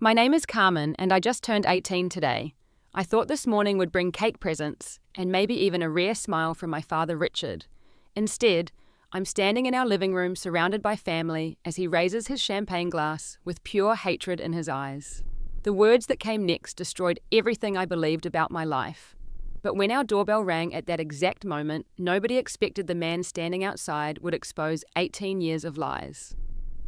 My name is Carmen, and I just turned 18 today. I thought this morning would bring cake presents, and maybe even a rare smile from my father Richard. Instead, I'm standing in our living room surrounded by family as he raises his champagne glass with pure hatred in his eyes. The words that came next destroyed everything I believed about my life. But when our doorbell rang at that exact moment, nobody expected the man standing outside would expose 18 years of lies.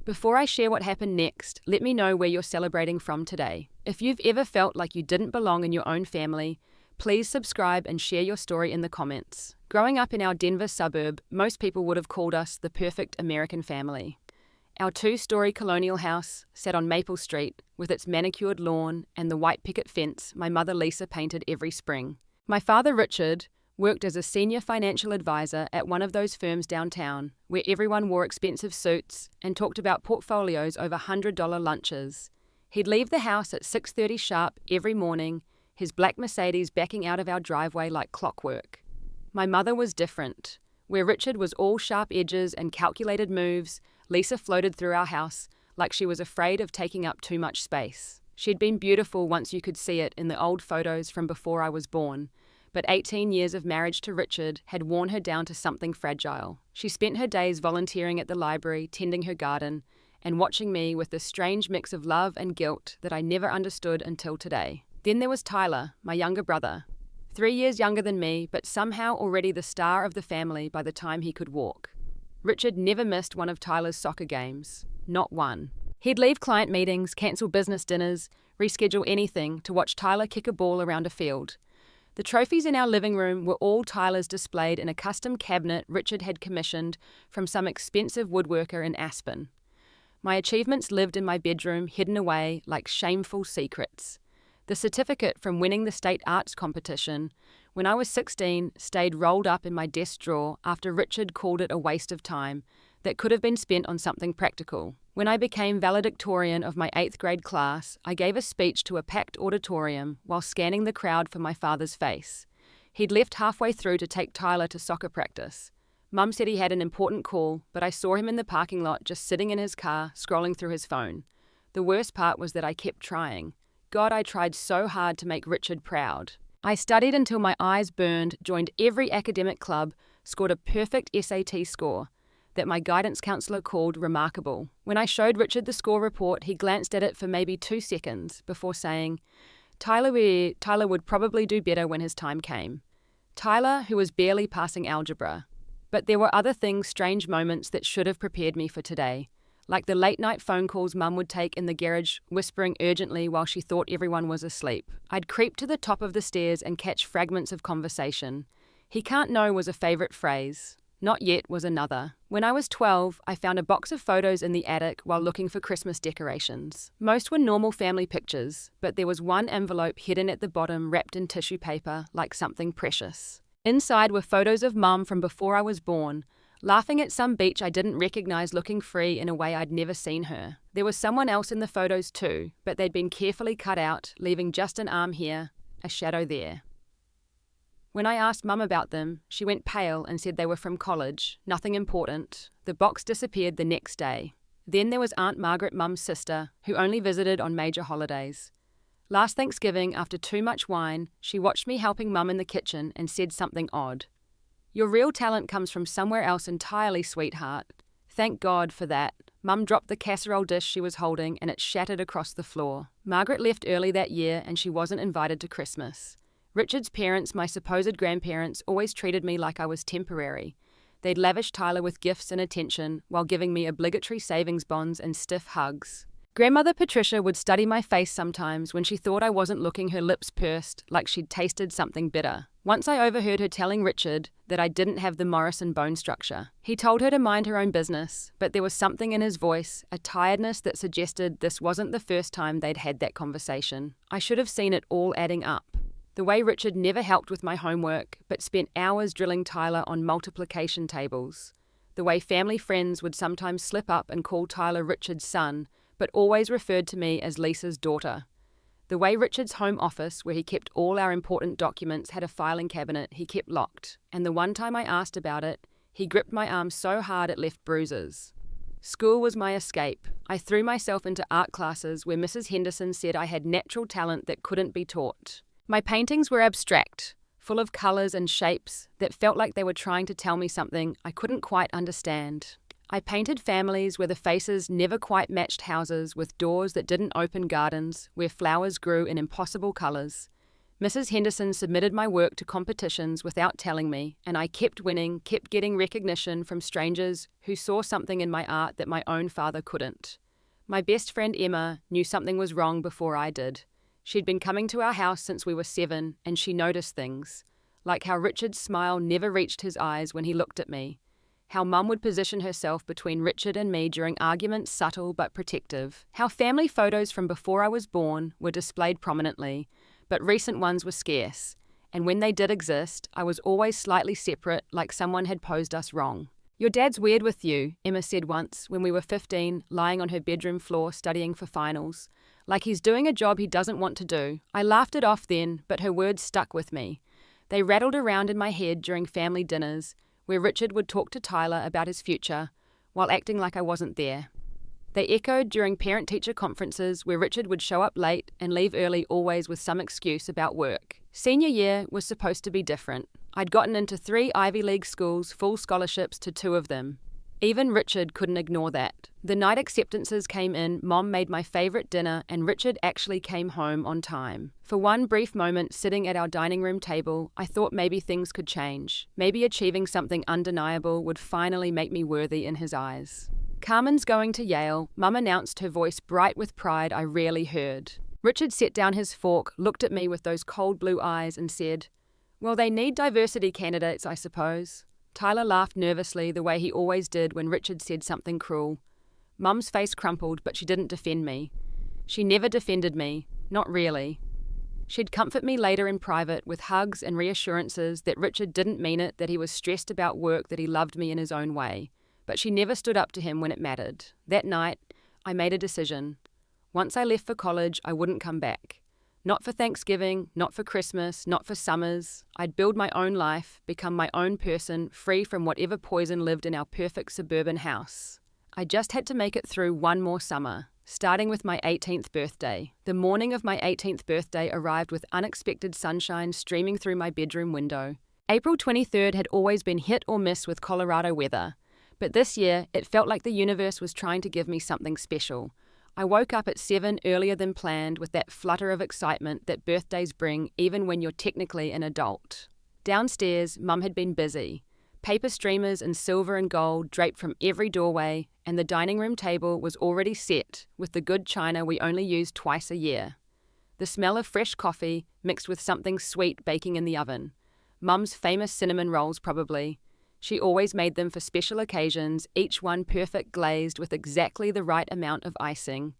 Before I share what happened next, let me know where you're celebrating from today. If you've ever felt like you didn't belong in your own family, please subscribe and share your story in the comments. Growing up in our Denver suburb, most people would have called us the perfect American family. Our two-story colonial house sat on Maple Street with its manicured lawn and the white picket fence my mother Lisa painted every spring. My father Richard worked as a senior financial advisor at one of those firms downtown, where everyone wore expensive suits and talked about portfolios over $100 lunches. He'd leave the house at 6:30 sharp every morning, his black Mercedes backing out of our driveway like clockwork. My mother was different. Where Richard was all sharp edges and calculated moves, Lisa floated through our house like she was afraid of taking up too much space. She'd been beautiful once you could see it in the old photos from before I was born, but 18 years of marriage to Richard had worn her down to something fragile. She spent her days volunteering at the library, tending her garden, and watching me with this strange mix of love and guilt that I never understood until today. Then there was Tyler, my younger brother. 3 years younger than me, but somehow already the star of the family by the time he could walk. Richard never missed one of Tyler's soccer games. Not one. He'd leave client meetings, cancel business dinners, reschedule anything to watch Tyler kick a ball around a field. The trophies in our living room were all Tyler's displayed in a custom cabinet Richard had commissioned from some expensive woodworker in Aspen. My achievements lived in my bedroom, hidden away like shameful secrets. The certificate from winning the state arts competition when I was 16 stayed rolled up in my desk drawer after Richard called it a waste of time that could have been spent on something practical. When I became valedictorian of my 8th grade class, I gave a speech to a packed auditorium while scanning the crowd for my father's face. He'd left halfway through to take Tyler to soccer practice. Mum said he had an important call, but I saw him in the parking lot just sitting in his car, scrolling through his phone. The worst part was that I kept trying. God, I tried so hard to make Richard proud. I studied until my eyes burned, joined every academic club, scored a perfect SAT score that my guidance counselor called remarkable. When I showed Richard the score report, he glanced at it for maybe 2 seconds before saying, Tyler would probably do better when his time came. Tyler, who was barely passing algebra. But there were other things, strange moments that should have prepared me for today, like the late-night phone calls Mum would take in the garage, whispering urgently while she thought everyone was asleep. I'd creep to the top of the stairs and catch fragments of conversation. "He can't know" was a favourite phrase. "Not yet" was another. When I was 12, I found a box of photos in the attic while looking for Christmas decorations. Most were normal family pictures, but there was one envelope hidden at the bottom wrapped in tissue paper like something precious. Inside were photos of Mum from before I was born, laughing at some beach I didn't recognize, looking free in a way I'd never seen her. There was someone else in the photos too, but they'd been carefully cut out, leaving just an arm here, a shadow there. When I asked Mum about them, she went pale and said they were from college, nothing important. The box disappeared the next day. Then there was Aunt Margaret, Mum's sister, who only visited on major holidays. Last Thanksgiving, after too much wine, she watched me helping Mum in the kitchen and said something odd. "Your real talent comes from somewhere else entirely, sweetheart." Thank God for that. Mum dropped the casserole dish she was holding and it shattered across the floor. Margaret left early that year and she wasn't invited to Christmas. Richard's parents, my supposed grandparents, always treated me like I was temporary. They'd lavish Tyler with gifts and attention while giving me obligatory savings bonds and stiff hugs. Grandmother Patricia would study my face sometimes when she thought I wasn't looking, her lips pursed like she'd tasted something bitter. Once I overheard her telling Richard that I didn't have the Morrison bone structure. He told her to mind her own business, but there was something in his voice, a tiredness that suggested this wasn't the first time they'd had that conversation. I should have seen it all adding up. The way Richard never helped with my homework, but spent hours drilling Tyler on multiplication tables. The way family friends would sometimes slip up and call Tyler Richard's son, but always referred to me as Lisa's daughter. The way Richard's home office, where he kept all our important documents, had a filing cabinet he kept locked, and the one time I asked about it, he gripped my arm so hard it left bruises. School was my escape. I threw myself into art classes where Mrs. Henderson said I had natural talent that couldn't be taught. My paintings were abstract, full of colours and shapes that felt like they were trying to tell me something I couldn't quite understand. I painted families where the faces never quite matched houses with doors that didn't open gardens, where flowers grew in impossible colours. Mrs. Henderson submitted my work to competitions without telling me, and I kept winning, kept getting recognition from strangers who saw something in my art that my own father couldn't. My best friend Emma knew something was wrong before I did. She'd been coming to our house since we were 7, and she noticed things, like how Richard's smile never reached his eyes when he looked at me, how Mum would position herself between Richard and me during arguments subtle but protective, how family photos from before I was born were displayed prominently, but recent ones were scarce, and when they did exist, I was always slightly separate, like someone had posed us wrong. "Your dad's weird with you," Emma said once when we were 15, lying on her bedroom floor studying for finals. "Like he's doing a job he doesn't want to do." I laughed it off then, but her words stuck with me. They rattled around in my head during family dinners, where Richard would talk to Tyler about his future, while acting like I wasn't there. They echoed during parent-teacher conferences where Richard would show up late and leave early, always with some excuse about work. Senior year was supposed to be different. I'd gotten into 3 Ivy League schools, full scholarships to 2 of them. Even Richard couldn't ignore that. The night acceptances came in, Mom made my favourite dinner, and Richard actually came home on time. For one brief moment, sitting at our dining room table, I thought maybe things could change. Maybe achieving something undeniable would finally make me worthy in his eyes. "Carmen's going to Yale," Mum announced, her voice bright with pride I rarely heard. Richard set down his fork, looked at me with those cold blue eyes and said, "Well, they need diversity candidates, I suppose." Tyler laughed nervously the way he always did when Richard said something cruel. Mum's face crumpled, but she didn't defend me. She never defended me, not really. She'd comfort me later in private with hugs and reassurances that Richard didn't mean it, that he was stressed about work, that he loved me in his own way. But she never stood up to him when it mattered. That night, I made a decision. Once I left for college, I wouldn't come back. Not for Thanksgiving, not for Christmas, not for summers. I'd build my own life, become my own person, free from whatever poison lived in our perfect suburban house. I just had to make it through one more summer, starting with my 18th birthday. The morning of my 18th birthday arrived with unexpected sunshine streaming through my bedroom window. April 23rd had always been hit or miss with Colorado weather. But this year, it felt like the universe was trying to give me something special. I woke up at 7 earlier than planned with that flutter of excitement that birthdays bring even when you're technically an adult. Downstairs, Mum had been busy. Paper streamers in silver and gold draped from every doorway, and the dining room table was already set with the good china we only use twice a year. The smell of fresh coffee mixed with something sweet baking in the oven. Mum's famous cinnamon rolls, probably. She always made them for special occasions, each one perfect glazed with exactly the right amount of icing.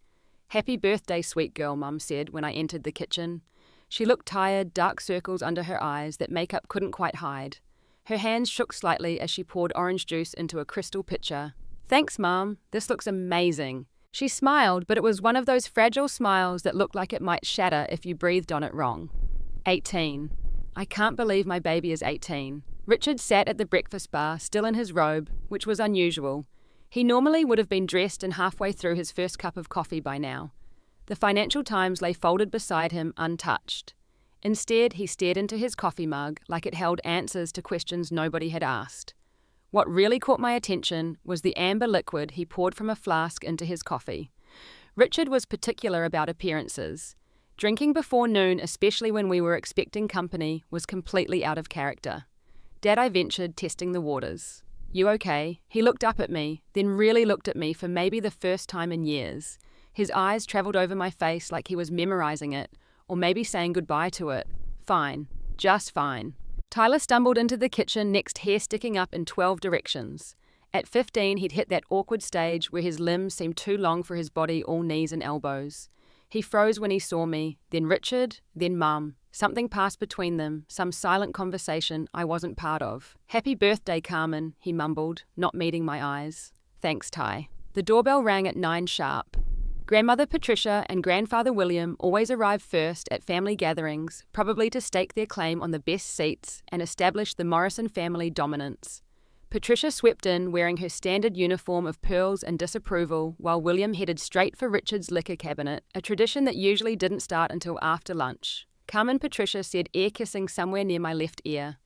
"Happy birthday, sweet girl," Mum said when I entered the kitchen. She looked tired, dark circles under her eyes that makeup couldn't quite hide. Her hands shook slightly as she poured orange juice into a crystal pitcher. "Thanks, Mum. This looks amazing." She smiled, but it was one of those fragile smiles that looked like it might shatter if you breathed on it wrong. 18. I can't believe my baby is 18. Richard sat at the breakfast bar, still in his robe, which was unusual. He normally would have been dressed and halfway through his first cup of coffee by now. The Financial Times lay folded beside him, untouched. Instead, he stared into his coffee mug like it held answers to questions nobody had asked. What really caught my attention was the amber liquid he poured from a flask into his coffee. Richard was particular about appearances. Drinking before noon, especially when we were expecting company, was completely out of character. "Dad," I ventured, testing the waters. "You okay?" He looked up at me, then really looked at me for maybe the first time in years. His eyes travelled over my face like he was memorizing it, or maybe saying goodbye to it. "Fine. Just fine." Tyler stumbled into the kitchen, next hair sticking up in 12 directions. At 15, he'd hit that awkward stage where his limbs seemed too long for his body, all knees and elbows. He froze when he saw me, then Richard, then Mum. Something passed between them, some silent conversation I wasn't part of. "Happy birthday, Carmen," he mumbled, not meeting my eyes. "Thanks, Ty." The doorbell rang at 9 sharp. Grandmother Patricia and Grandfather William always arrived first at family gatherings, probably to stake their claim on the best seats and establish the Morrison family dominance. Patricia swept in, wearing her standard uniform of pearls and disapproval, while William headed straight for Richard's liquor cabinet, a tradition that usually didn't start until after lunch. Carmen Patricia said, air-kissing somewhere near my left ear.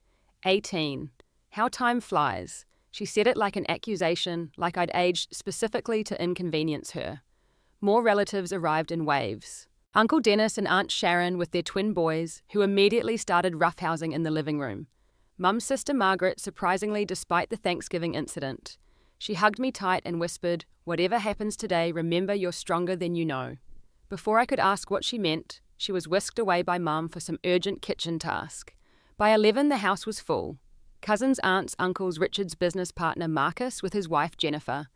18. How time flies. She said it like an accusation, like I'd aged specifically to inconvenience her. More relatives arrived in waves. Uncle Dennis and Aunt Sharon with their twin boys, who immediately started roughhousing in the living room. Mum's sister Margaret, surprisingly, despite the Thanksgiving incident. She hugged me tight and whispered, "Whatever happens today, remember you're stronger than you know." Before I could ask what she meant, she was whisked away by Mum for some urgent kitchen task. By 11, the house was full. Cousins, aunts, uncles, Richard's business partner Marcus with his wife Jennifer.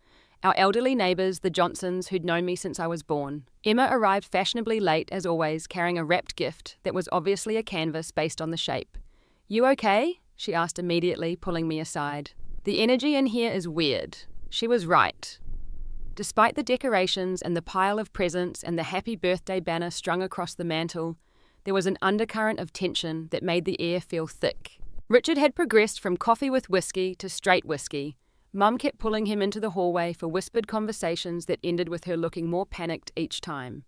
Our elderly neighbours, the Johnsons, who'd known me since I was born. Emma arrived fashionably late, as always, carrying a wrapped gift that was obviously a canvas based on the shape. "You okay?" she asked immediately, pulling me aside. "The energy in here is weird." She was right. Despite the decorations and the pile of presents and the happy birthday banner strung across the mantel, there was an undercurrent of tension that made the air feel thick. Richard had progressed from coffee with whiskey to straight whiskey. Mum kept pulling him into the hallway for whispered conversations that ended with her looking more panicked each time.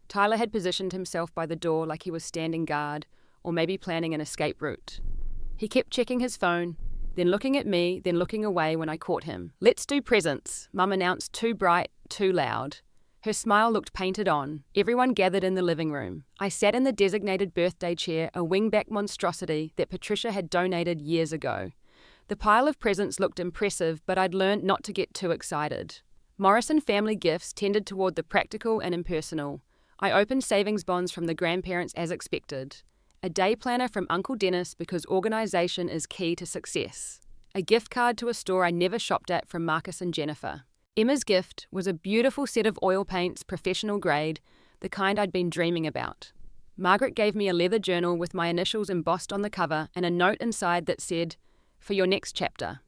Tyler had positioned himself by the door like he was standing guard, or maybe planning an escape route. He kept checking his phone, then looking at me, then looking away when I caught him. "Let's do presents," Mum announced, too bright, too loud. Her smile looked painted on. Everyone gathered in the living room. I sat in the designated birthday chair, a wingback monstrosity that Patricia had donated years ago. The pile of presents looked impressive, but I'd learned not to get too excited. Morrison family gifts tended toward the practical and impersonal. I opened savings bonds from the grandparents as expected. A day planner from Uncle Dennis because organisation is key to success. A gift card to a store I never shopped at from Marcus and Jennifer. Emma's gift was a beautiful set of oil paints, professional grade, the kind I'd been dreaming about. Margaret gave me a leather journal with my initials embossed on the cover and a note inside that said, "For your next chapter."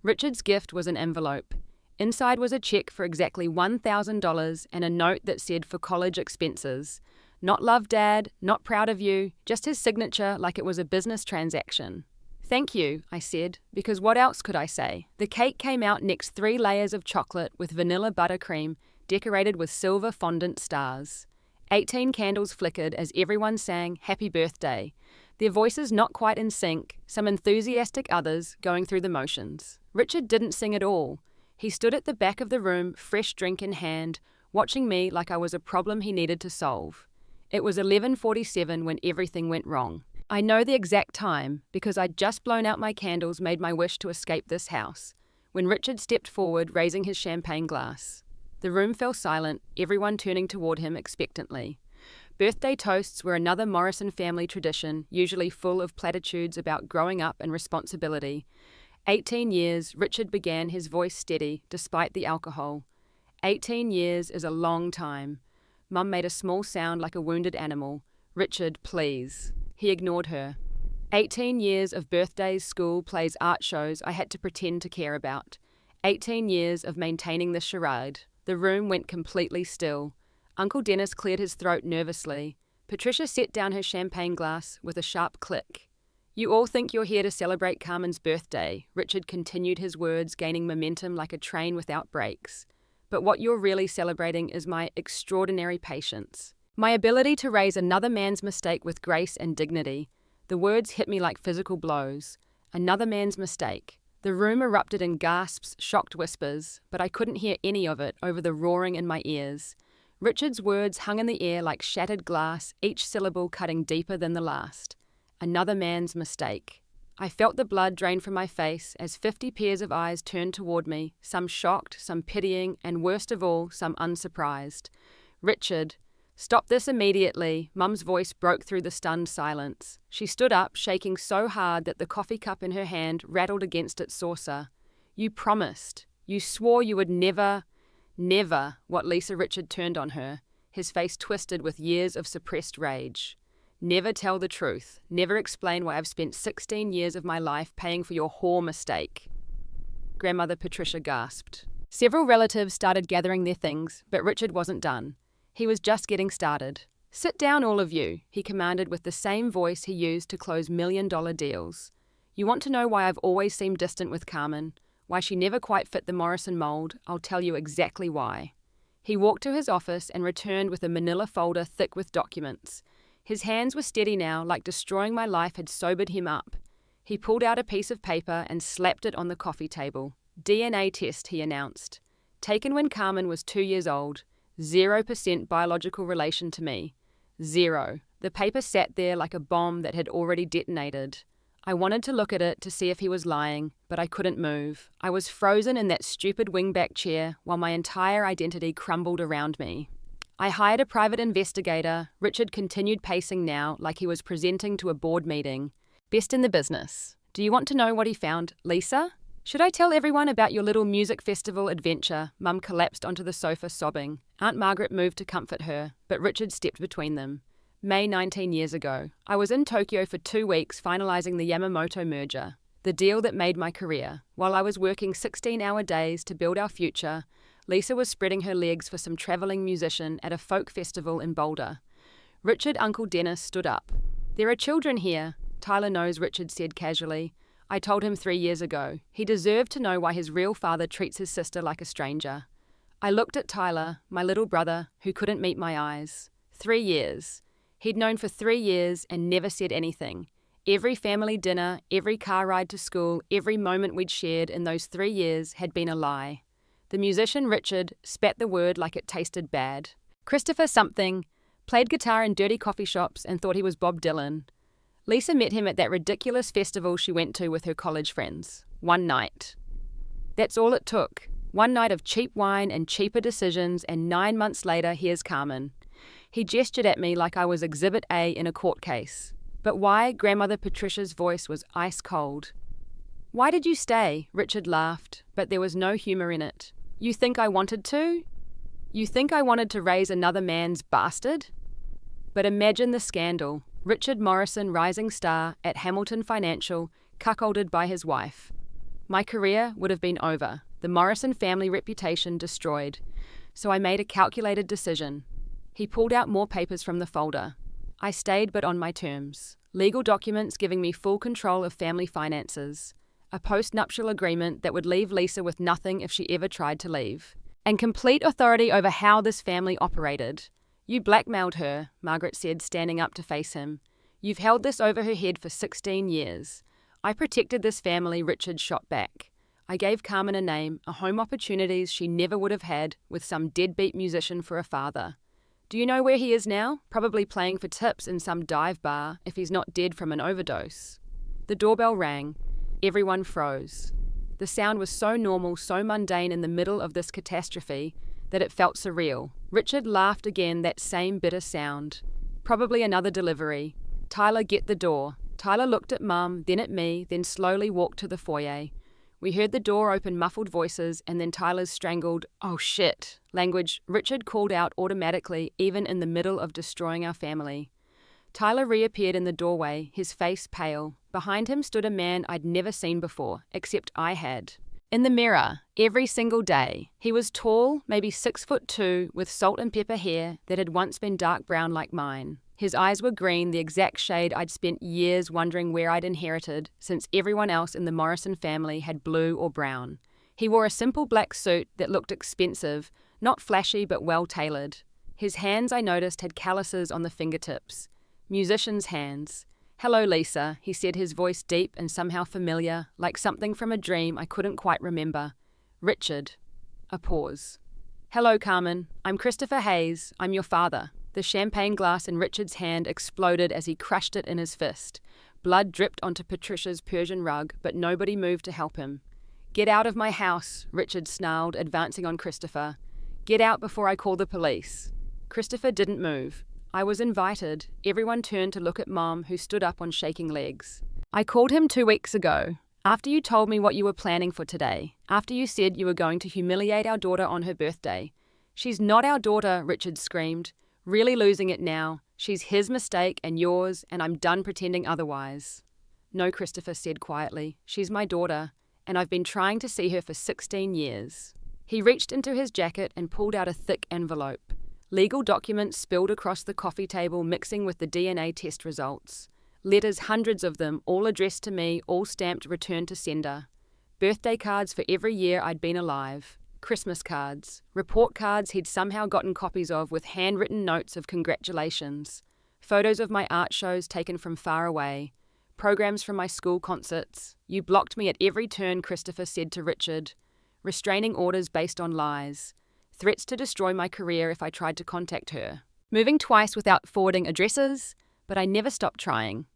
Richard's gift was an envelope. Inside was a check for exactly $1,000 and a note that said, "For college expenses." Not "Love, Dad," not "Proud of you," just his signature like it was a business transaction. "Thank you," I said, because what else could I say? The cake came out next 3 layers of chocolate with vanilla buttercream decorated with silver fondant stars. 18 candles flickered as everyone sang "Happy Birthday," their voices not quite in sync, some enthusiastic, others going through the motions. Richard didn't sing at all. He stood at the back of the room, fresh drink in hand, watching me like I was a problem he needed to solve. It was 11:47 when everything went wrong. I know the exact time because I'd just blown out my candles, made my wish to escape this house, when Richard stepped forward, raising his champagne glass. The room fell silent, everyone turning toward him expectantly. Birthday toasts were another Morrison family tradition, usually full of platitudes about growing up and responsibility. 18 years, Richard began, his voice steady, despite the alcohol. 18 years is a long time. Mum made a small sound like a wounded animal. "Richard, please." He ignored her. 18 years of birthdays, school, plays, art shows I had to pretend to care about. 18 years of maintaining the charade. The room went completely still. Uncle Dennis cleared his throat nervously. Patricia set down her champagne glass with a sharp click. "You all think you're here to celebrate Carmen's birthday," Richard continued, his words gaining momentum like a train without brakes. "But what you're really celebrating is my extraordinary patience. My ability to raise another man's mistake with grace and dignity." The words hit me like physical blows. Another man's mistake. The room erupted in gasps, shocked whispers, but I couldn't hear any of it over the roaring in my ears. Richard's words hung in the air like shattered glass, each syllable cutting deeper than the last. Another man's mistake. I felt the blood drain from my face as 50 pairs of eyes turned toward me, some shocked, some pitying, and worst of all, some unsurprised. "Richard, stop this immediately," Mum's voice broke through the stunned silence. She stood up, shaking so hard that the coffee cup in her hand rattled against its saucer. "You promised. You swore you would never..." "Never," what Lisa Richard turned on her, his face twisted with years of suppressed rage. "Never tell the truth. Never explain why I've spent 16 years of my life paying for your whore mistake." Grandmother Patricia gasped. Several relatives started gathering their things, but Richard wasn't done. He was just getting started. "Sit down, all of you," he commanded with the same voice he used to close million-dollar deals. "You want to know why I've always seemed distant with Carmen? why she never quite fit the Morrison mold, I'll tell you exactly why. He walked to his office and returned with a manila folder thick with documents. His hands were steady now, like destroying my life had sobered him up. He pulled out a piece of paper and slapped it on the coffee table. DNA test, he announced. Taken when Carmen was 2 years old. 0% biological relation to me. 0. The paper sat there like a bomb that had already detonated. I wanted to look at it to see if he was lying, but I couldn't move. I was frozen in that stupid wingback chair while my entire identity crumbled around me. I hired a private investigator. Richard continued pacing now like he was presenting to a board meeting. Best in the business. Do you want to know what he found, Lisa? Should I tell everyone about your little music festival adventure? Mum collapsed onto the sofa sobbing. Aunt Margaret moved to comfort her, but Richard stepped between them. May 19 years ago. I was in Tokyo for 2 weeks finalizing the Yamamoto merger, the deal that made my career. While I was working 16-hour days to build our future, Lisa was spreading her legs for some traveling musician at a folk festival in Boulder. Richard Uncle Dennis stood up. There are children here, Tyler knows, Richard said casually. I told him 3 years ago. He deserved to know why his real father treats his sister like a stranger. I looked at Tyler, my little brother, who couldn't meet my eyes. 3 years. He'd known for 3 years and never said anything. Every family dinner, every car ride to school, every moment we'd shared in those 3 years had been a lie. The musician Richard spat the word like it tasted bad. Christopher something, played guitar in dirty coffee shops and thought he was Bob Dylan. Lisa met him at that ridiculous festival she went to with her college friends. One night. That's all it took. One night of cheap wine and cheaper decisions, and 9 months later, here's Carmen. He gestured at me like I was Exhibit A in a court case. But why? Grandmother Patricia's voice was ice cold. Why did you stay? Richard laughed, but there was no humor in it. You think I wanted to? You think I wanted to raise another man's bastard? But imagine the scandal. Richard Morrison, rising star at Hamilton Financial, cuckolded by his wife. My career would have been over, the Morrison family reputation destroyed. So I made a calculated decision. He pulled out more papers from the folder. I stayed, but on my terms. Legal documents giving me full control of family finances. A post-nuptial agreement that would leave Lisa with nothing if she ever tried to leave. And complete authority over how this family operated. You blackmailed her, Margaret said, standing up to face him. You've held this over her head for 16 years. I protected this family, Richard shot back. I gave Carmen a name, a home opportunities she never would have had with some deadbeat musician for a father. Do you know where he is now? Probably playing for tips in some dive bar if he's not dead from an overdose. The doorbell rang. Everyone froze. The sound was so normal, so mundane in the middle of this catastrophe that it felt surreal. Richard laughed again, that same bitter sound. Probably another delivery. Tyler, get the door. Tyler looked at Mum, then at me, then slowly walked to the foyer. We heard the door open, muffled voices, and then Tyler's strangled, "Oh shit," language Richard called out automatically, even in the middle of destroying our family. Tyler reappeared in the doorway, his face pale. Behind him stood a man I'd never seen before, except I had. In the mirror, every single day. He was tall, maybe 6'2", with salt and pepper hair that had once been dark brown like mine. His eyes were green, the exact shade I'd spent years wondering where I'd inherited, since everyone else in the Morrison family had blue or brown. He wore a simple black suit that looked expensive, not flashy but well-tailored. His hands, I noticed, had calluses on the fingertips. Musician's hands. "Hello, Lisa," he said, his voice deep and somehow familiar, like something from a dream I couldn't quite remember. "Richard." A pause. "Hello, Carmen. I'm Christopher Hayes. I'm your father." The champagne glass in Richard's hand exploded as he crushed it in his fist. Blood dripped onto Patricia's Persian rug, but nobody moved to help him. "Get out of my house," Richard snarled, advancing on Christopher. "Get out before I call the police." Christopher didn't move. I was invited. Everyone turned to look at Mom, who stood up on shaking legs. "I called him 2 weeks ago, after you told me what you were planning for today, after you said you were going to humiliate our daughter on her birthday." "She's not our daughter," Richard screamed. Really losing it now. "She's his mistake and yours, and I'm done pretending otherwise." "No," Christopher said quietly. "She's my daughter, and I've been trying to see her for 16 years. He reached into his jacket and pulled out a thick envelope. Legal documents spilled across the coffee table, mixing with the DNA test results. Letters, hundreds of them, all addressed to me, all stamped "Return to Sender." Birthday cards for every year I'd been alive. Christmas cards. Report cards he'd somehow gotten copies of with handwritten notes of congratulations. Photos of my art shows taken from far away. Programs from my school concerts. You blocked me at every turn, Christopher said to Richard. Restraining orders based on lies. Threats to destroy my career if I tried to contact her. Moving twice without forwarding addresses, but I never stopped trying.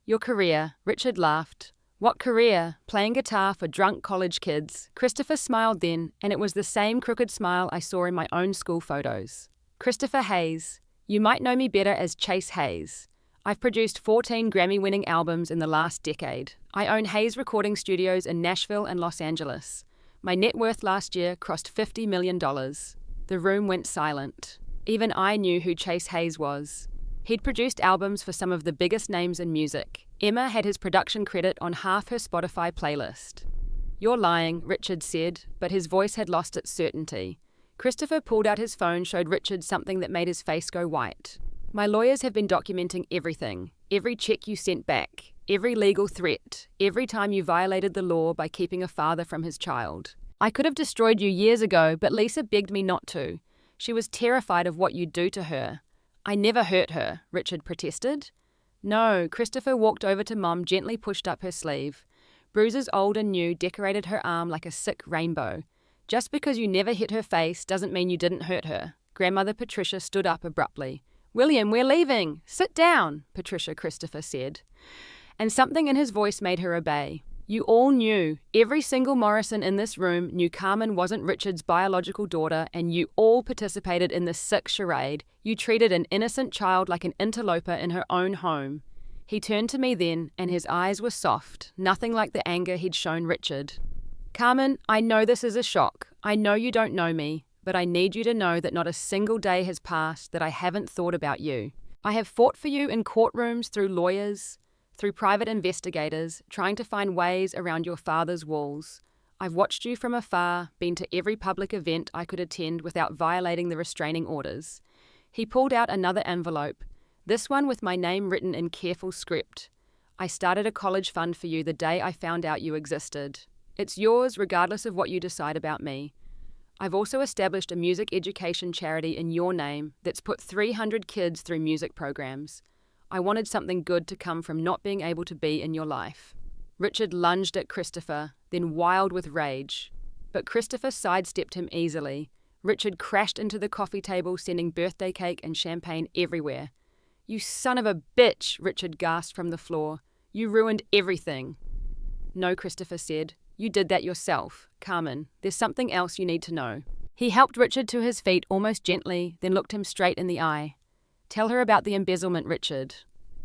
Your career, Richard laughed. What career? Playing guitar for drunk college kids. Christopher smiled then, and it was the same crooked smile I saw in my own school photos. Christopher Hayes. You might know me better as Chase Hayes. I've produced 14 Grammy-winning albums in the last decade. I own Hayes Recording Studios in Nashville and Los Angeles. My net worth last year crossed $50 million. The room went silent. Even I knew who Chase Hayes was. He'd produced albums for some of the biggest names in music. Emma had his production credit on half her Spotify playlist. You're lying, Richard said, but his voice had lost its certainty. Christopher pulled out his phone, showed Richard something that made his face go white. My lawyers have been documenting everything. Every check you sent back. Every legal threat. Every time you violated the law by keeping a father from his child. I could have destroyed you years ago, but Lisa begged me not to. She was terrified of what you'd do to her. I never hurt her, Richard protested. No, Christopher walked over to Mom, gently pushed up her sleeve. Bruises old and new decorated her arm like a sick rainbow. Just because you never hit her face doesn't mean you didn't hurt her. Grandmother Patricia stood up abruptly. William, we're leaving. Sit down, Patricia, Christopher said. And something in his voice made her obey. You all knew, every single Morrison in this room knew Carmen wasn't Richard's biological daughter, and you all participated in this sick charade. You treated an innocent child like an interloper in her own home. He turned to me then, and his eyes were soft, nothing like the anger he'd shown Richard. Carmen, I know this is a shock. I know you don't know me, but I need you to know that not a single day has passed that I haven't thought about you. I have fought for you in courtrooms, through lawyers, through private investigators, trying to find ways around your father's walls. I've watched you from afar, been to every public event I could attend without violating the restraining orders. He pulled out another envelope, this one with my name written in careful script. I started a college fund for you the day I found out you existed. It's yours regardless of what you decide about me. I've also established a music education charity in your name that's put 300 kids through music programs. I wanted something good to come from not being able to be in your life. Richard lunged at Christopher, then wild with rage. But Christopher sidestepped him easily. Richard crashed into the coffee table, sending birthday cake and champagne everywhere. You son of a bitch, Richard gasped from the floor. You ruined everything. No, Christopher said. You did that yourself. Carmen, there's something else you need to know. He helped Richard to his feet almost gently, then looked him straight in the eye. Tell her about the embezzlement, Richard.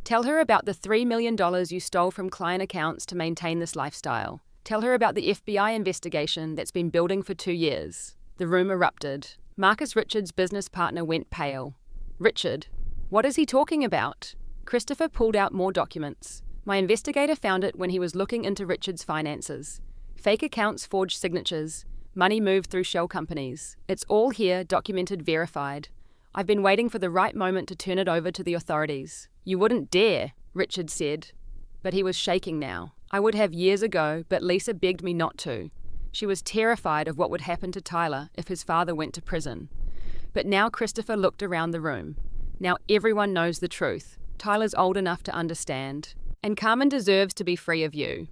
Tell her about the $3 million you stole from client accounts to maintain this lifestyle. Tell her about the FBI investigation that's been building for 2 years. The room erupted. Marcus Richards' business partner went pale. Richard, what is he talking about? Christopher pulled out more documents. My investigator found it when he was looking into Richard's finances. Fake accounts, forged signatures, money moved through shell companies. It's all here, documented, verified. I've been waiting for the right moment to turn it over to the authorities. You wouldn't dare, Richard said. But he was shaking now. I would have years ago, but Lisa begged me not to. She was terrified of what would happen to Tyler if his father went to prison. But now Christopher looked around the room. Now everyone knows the truth. Tyler's old enough to understand. And Carmen deserves to be free of you.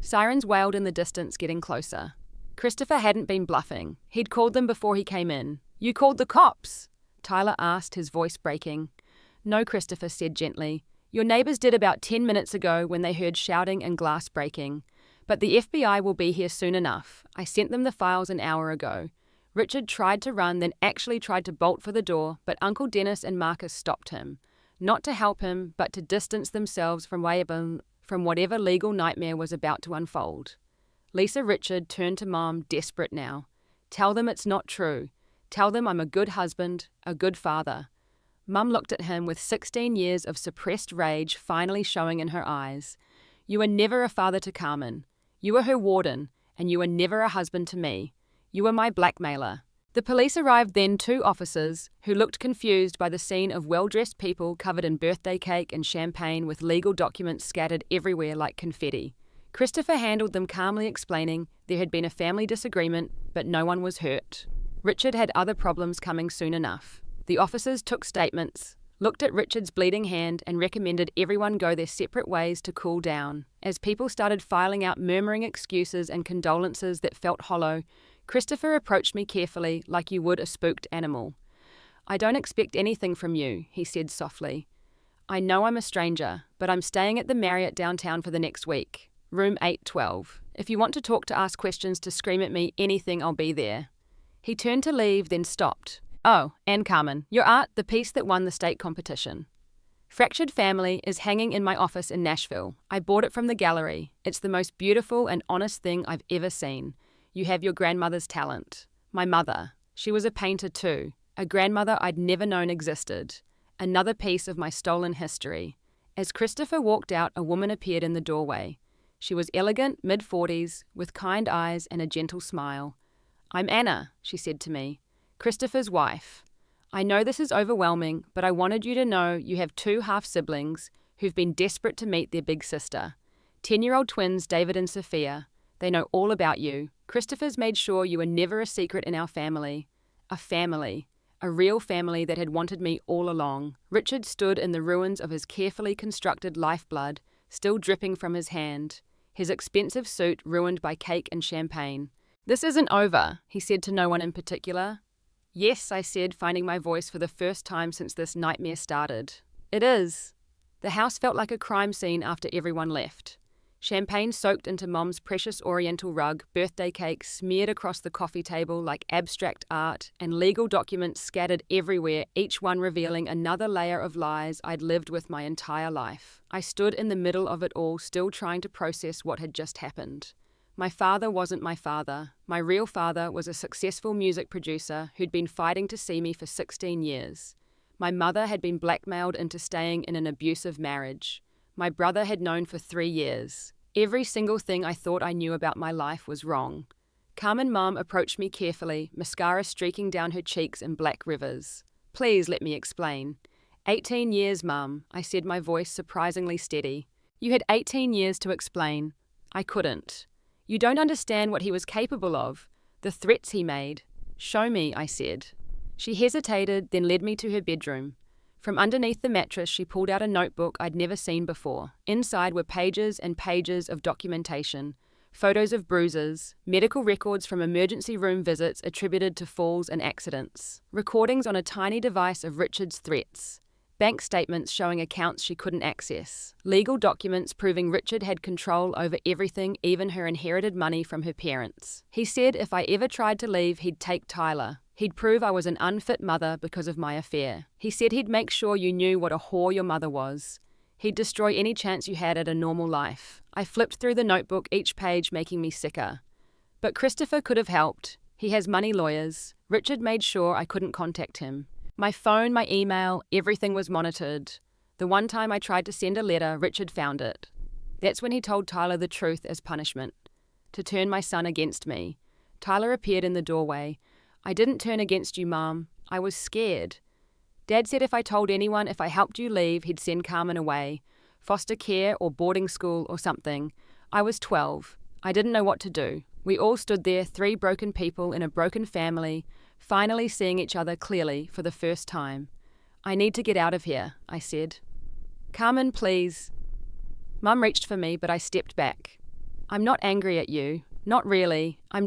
Sirens wailed in the distance, getting closer. Christopher hadn't been bluffing. He'd called them before he came in. You called the cops? Tyler asked, his voice breaking. No, Christopher said gently. Your neighbors did about 10 minutes ago when they heard shouting and glass breaking. But the FBI will be here soon enough. I sent them the files an hour ago. Richard tried to run, then actually tried to bolt for the door, but Uncle Dennis and Marcus stopped him. Not to help him, but to distance themselves from whatever legal nightmare was about to unfold. Lisa Richard turned to Mom, desperate now. Tell them it's not true. Tell them I'm a good husband, a good father. Mum looked at him with 16 years of suppressed rage finally showing in her eyes. You were never a father to Carmen. You were her warden, and you were never a husband to me. You were my blackmailer. The police arrived then, 2 officers, who looked confused by the scene of well-dressed people covered in birthday cake and champagne with legal documents scattered everywhere like confetti. Christopher handled them calmly, explaining there had been a family disagreement, but no one was hurt. Richard had other problems coming soon enough. The officers took statements, looked at Richard's bleeding hand, and recommended everyone go their separate ways to cool down. As people started filing out murmuring excuses and condolences that felt hollow, Christopher approached me carefully, like you would a spooked animal. "I don't expect anything from you," he said softly. "I know I'm a stranger, but I'm staying at the Marriott downtown for the next week. Room 812. If you want to talk, to ask questions, to scream at me, anything, I'll be there." He turned to leave, then stopped. "Oh, and Carmen, your art, the piece that won the state competition. Fractured Family is hanging in my office in Nashville. I bought it from the gallery. It's the most beautiful and honest thing I've ever seen. You have your grandmother's talent. My mother, she was a painter too. A grandmother I'd never known existed. Another piece of my stolen history." As Christopher walked out, a woman appeared in the doorway. She was elegant, mid-40s, with kind eyes and a gentle smile. "I'm Anna," she said to me, "Christopher's wife. I know this is overwhelming, but I wanted you to know you have 2 half-siblings who've been desperate to meet their big sister. 10-year-old twins David and Sophia. They know all about you. Christopher's made sure you were never a secret in our family. A family. A real family that had wanted me all along." Richard stood in the ruins of his carefully constructed lifeblood, still dripping from his hand, his expensive suit ruined by cake and champagne. "This isn't over," he said to no one in particular. "Yes," I said, finding my voice for the first time since this nightmare started. "It is." The house felt like a crime scene after everyone left. Champagne soaked into Mom's precious oriental rug, birthday cakes smeared across the coffee table like abstract art, and legal documents scattered everywhere, each one revealing another layer of lies I'd lived with my entire life. I stood in the middle of it all, still trying to process what had just happened. My father wasn't my father. My real father was a successful music producer who'd been fighting to see me for 16 years. My mother had been blackmailed into staying in an abusive marriage. My brother had known for 3 years. Every single thing I thought I knew about my life was wrong. Carmen Mom approached me carefully, mascara streaking down her cheeks in black rivers. "Please let me explain." 18 years, Mum, I said, my voice surprisingly steady. "You had 18 years to explain." I couldn't. "You don't understand what he was capable of, the threats he made." "Show me," I said. She hesitated, then led me to her bedroom. From underneath the mattress, she pulled out a notebook I'd never seen before. Inside were pages and pages of documentation, photos of bruises, medical records from emergency room visits attributed to falls and accidents, recordings on a tiny device of Richard's threats, bank statements showing accounts she couldn't access, legal documents proving Richard had control over everything, even her inherited money from her parents. He said if I ever tried to leave, he'd take Tyler. He'd prove I was an unfit mother because of my affair. He said he'd make sure you knew what a whore your mother was. He'd destroy any chance you had at a normal life. I flipped through the notebook, each page making me sicker. But Christopher could have helped. He has money lawyers. Richard made sure I couldn't contact him. My phone, my email, everything was monitored. The one time I tried to send a letter, Richard found it. That's when he told Tyler the truth as punishment, to turn my son against me. Tyler appeared in the doorway. "I didn't turn against you, Mom. I was scared. Dad said if I told anyone, if I helped you leave, he'd send Carmen away. Foster care or boarding school or something. I was 12. I didn't know what to do. We all stood there, 3 broken people in a broken family, finally seeing each other clearly for the first time. I need to get out of here," I said. "Carmen, please." Mum reached for me, but I stepped back. "I'm not angry at you. Not really. I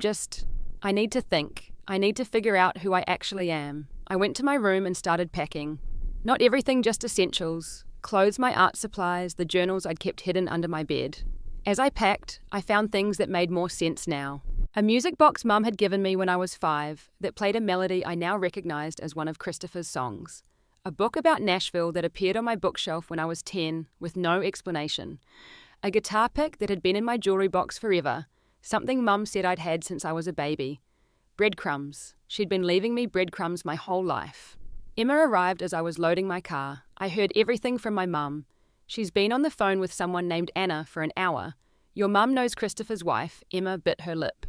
need to think. I need to figure out who I actually am." I went to my room and started packing. Not everything, just essentials. Clothes, my art supplies, the journals I'd kept hidden under my bed. As I packed, I found things that made more sense now. A music box Mum had given me when I was 5 that played a melody I now recognized as one of Christopher's songs. A book about Nashville that appeared on my bookshelf when I was 10 with no explanation. A guitar pick that had been in my jewelry box forever, something Mum said I'd had since I was a baby. Breadcrumbs. She'd been leaving me breadcrumbs my whole life. Emma arrived as I was loading my car. I heard everything from my mum. "She's been on the phone with someone named Anna for an hour. Your mum knows Christopher's wife." Emma bit her lip.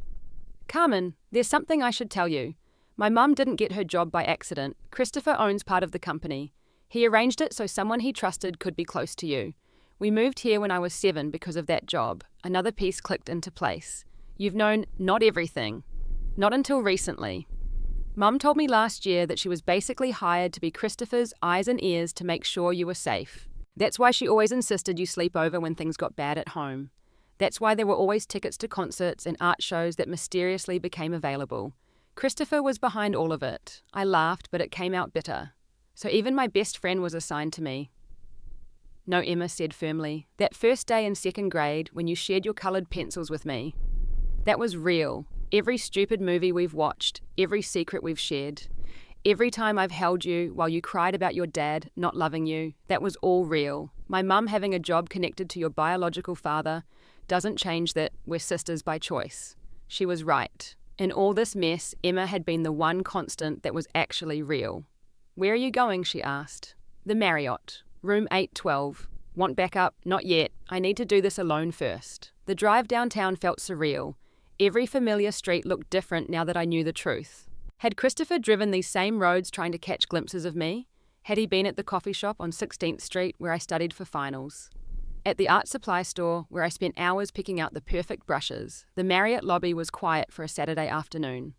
"Carmen, there's something I should tell you. My mum didn't get her job by accident. Christopher owns part of the company. He arranged it so someone he trusted could be close to you. We moved here when I was 7 because of that job. Another piece clicked into place. You've known not everything. Not until recently. Mum told me last year that she was basically hired to be Christopher's eyes and ears to make sure you were safe. That's why she always insisted you sleep over when things got bad at home. That's why there were always tickets to concerts and art shows that mysteriously became available. Christopher was behind all of it. I laughed, but it came out bitter. So even my best friend was assigned to me. No, Emma said firmly. That first day in 2nd grade when you shared your coloured pencils with me. That was real. Every stupid movie we've watched, every secret we've shared. Every time I've held you while you cried about your dad not loving you, that was all real. My mum having a job connected to your biological father doesn't change that we're sisters by choice. She was right. In all this mess, Emma had been the one constant that was actually real. Where are you going? She asked. The Marriott, room 812. Want backup? Not yet. I need to do this alone first. The drive downtown felt surreal. Every familiar street looked different now that I knew the truth. Had Christopher driven these same roads trying to catch glimpses of me? Had he been at the coffee shop on 16th Street where I studied for finals? At the art supply store where I spent hours picking out the perfect brushes, the Marriott lobby was quiet for a Saturday afternoon.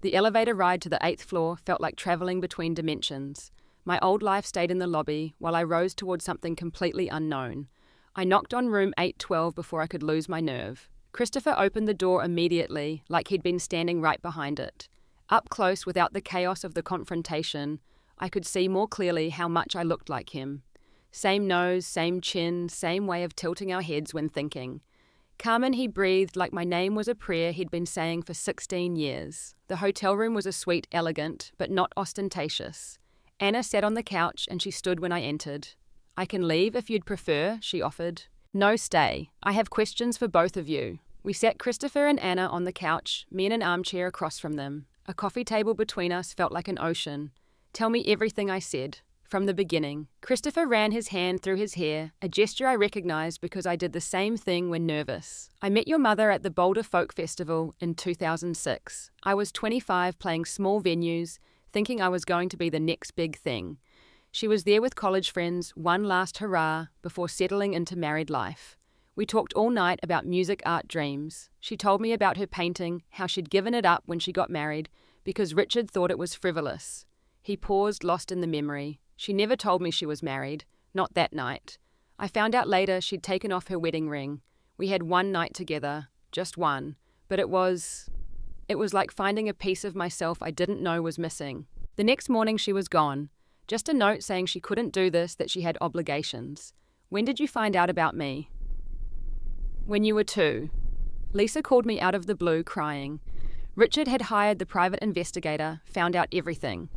The elevator ride to the 8th floor felt like travelling between dimensions. My old life stayed in the lobby while I rose towards something completely unknown. I knocked on room 812 before I could lose my nerve. Christopher opened the door immediately, like he'd been standing right behind it. Up close, without the chaos of the confrontation, I could see more clearly how much I looked like him. Same nose, same chin, same way of tilting our heads when thinking. Carmen, he breathed like my name was a prayer he'd been saying for 16 years. The hotel room was a suite, elegant, but not ostentatious. Anna sat on the couch and she stood when I entered. I can leave if you'd prefer, she offered. No, stay. I have questions for both of you. We sat Christopher and Anna on the couch, me in an armchair across from them. A coffee table between us felt like an ocean. Tell me everything I said. From the beginning. Christopher ran his hand through his hair, a gesture I recognized because I did the same thing when nervous. I met your mother at the Boulder Folk Festival in 2006. I was 25 playing small venues, thinking I was going to be the next big thing. She was there with college friends, one last hurrah, before settling into married life. We talked all night about music art dreams. She told me about her painting, how she'd given it up when she got married because Richard thought it was frivolous. He paused, lost in the memory. She never told me she was married, not that night. I found out later she'd taken off her wedding ring. We had one night together, just one, but it was like finding a piece of myself I didn't know was missing. The next morning she was gone. Just a note saying she couldn't do this, that she had obligations. When did you find out about me? When you were 2. Lisa called me out of the blue, crying. Richard had hired the private investigator, found out everything.